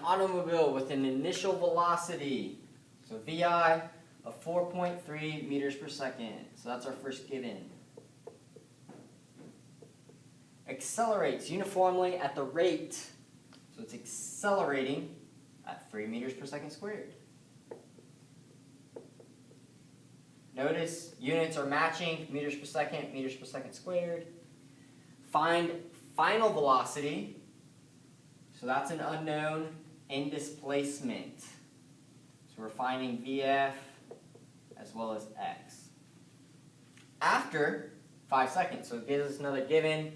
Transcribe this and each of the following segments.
automobile with an initial velocity, so VI, of 4.3 meters per second. So that's our first given. Accelerates uniformly at the rate, so it's accelerating at 3 meters per second squared. Notice units are matching, meters per second squared. Find final velocity, so that's an unknown, in displacement. So we're finding VF as well as X. After 5 seconds, so it gives us another given.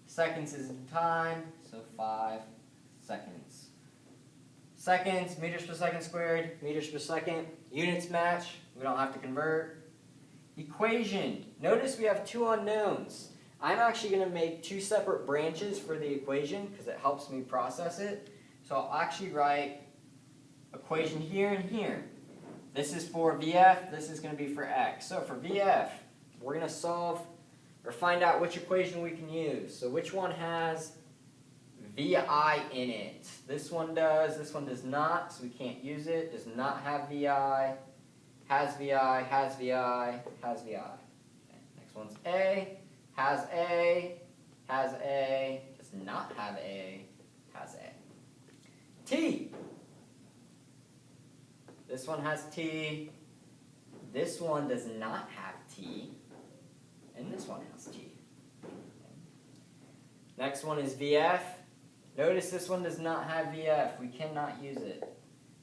Seconds is in time, so 5 seconds. Seconds, meters per second squared, meters per second. Units match, we don't have to convert. Equation, notice we have two unknowns. I'm actually going to make two separate branches for the equation because it helps me process it. So I'll actually write equation here and here. This is for VF, this is going to be for X. So for VF, we're going to solve or find out which equation we can use. So which one has VI in it? This one does not, so we can't use it. Does not have VI, has VI, has VI, has VI. Okay. Next one's A, has A, has A, does not have A, has A. T. This one has T, this one does not have T, and this one has T. Okay. Next one is VF. Notice this one does not have VF, we cannot use it.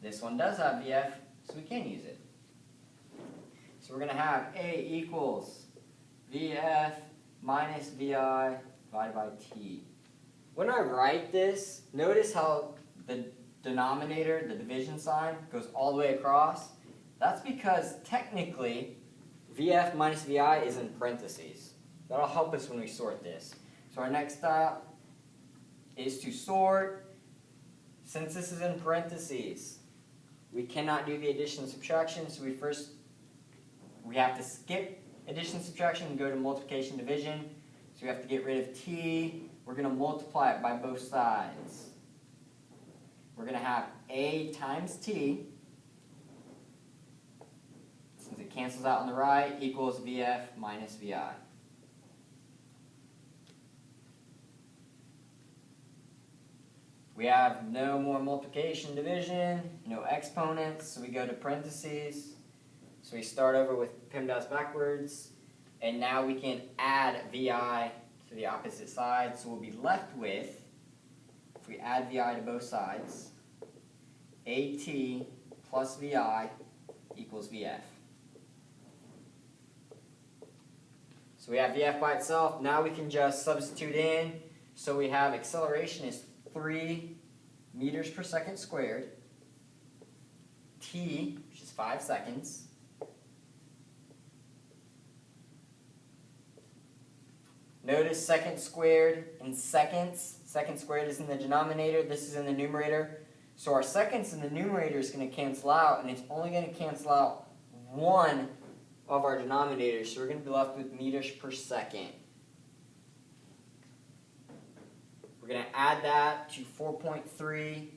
This one does have VF, so we can use it. So we're going to have A equals VF minus VI divided by T. When I write this, notice how the denominator, the division sign, goes all the way across. That's because technically VF minus VI is in parentheses. That'll help us when we sort this. So our next step is to sort. Since this is in parentheses, we cannot do the addition and subtraction, so we have to skip addition and subtraction and go to multiplication division. So we have to get rid of T. We're going to multiply it by both sides. We're going to have A times T, since it cancels out on the right, equals VF minus VI. We have no more multiplication division, no exponents, so we go to parentheses. So we start over with PEMDAS backwards, and now we can add VI to the opposite side, so we'll be left with, if we add VI to both sides, AT plus VI equals VF. So we have VF by itself. Now we can just substitute in. So we have acceleration is 3 meters per second squared. T, which is 5 seconds. Notice second squared in seconds. Second squared is in the denominator. This is in the numerator. So our seconds in the numerator is going to cancel out, and it's only going to cancel out one of our denominators. So we're going to be left with meters per second. We're going to add that to 4.3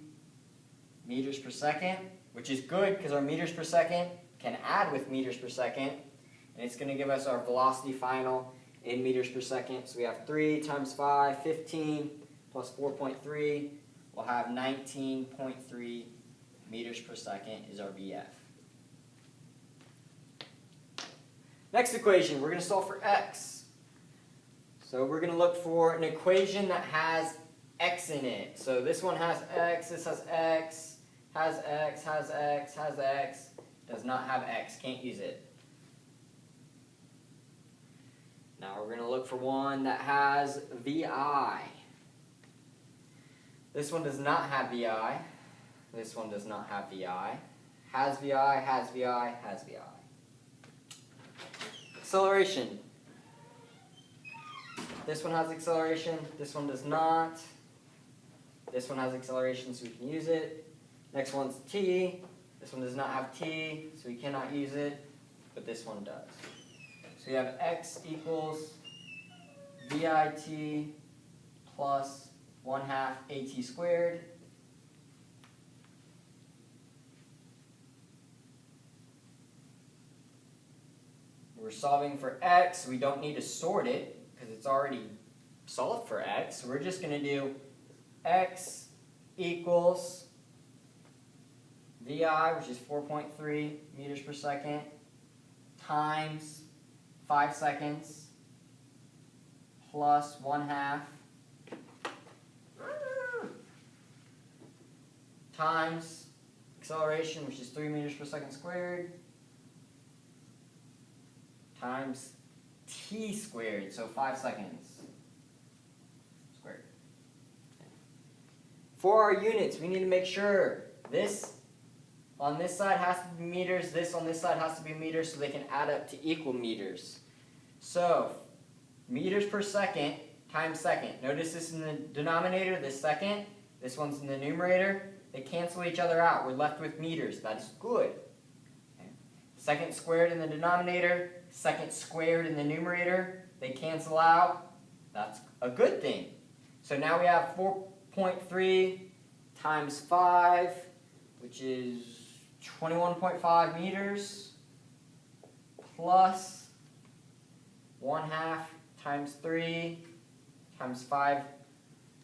meters per second, which is good because our meters per second can add with meters per second, and it's going to give us our velocity final in meters per second. So we have 3 times 5, 15, plus 4.3. We'll have 19.3 meters per second is our VF. Next equation, we're going to solve for X. So we're going to look for an equation that has X in it. So this one has X, this has X, has X, has X, has X, does not have X, can't use it. Now we're going to look for one that has VI. This one does not have VI. This one does not have VI. Has VI, has VI, has VI. Acceleration. This one has acceleration. This one does not. This one has acceleration, so we can use it. Next one's T. This one does not have T, so we cannot use it, but this one does. So you have X equals VIT plus 1/2 AT squared. we're solving for x. We don't need to sort it because it's already solved for x. So we're just going to do x equals VI, which is 4.3 meters per second, times 5 seconds plus 1/2 times acceleration, which is 3 meters per second squared, times t squared, so 5 seconds squared. For our units, we need to make sure this on this side has to be meters, this on this side has to be meters, so they can add up to equal meters. So, meters per second times second. Notice this in the denominator, this second. This one's in the numerator. They cancel each other out. We're left with meters. That is good. Okay. Second squared in the denominator, second squared in the numerator. They cancel out. That's a good thing. So now we have 4.3 times 5, which is 21.5 meters, plus 1/2 times 3 times 5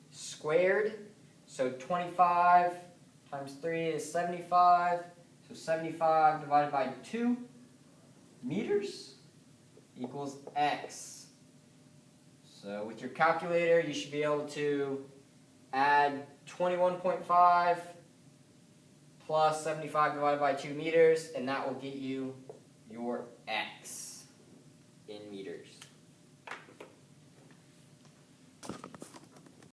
squared. So 25 times 3 is 75. So 75 divided by 2 meters equals x. So with your calculator, you should be able to add 21.5 plus 75 divided by 2 meters, and that will get you your x.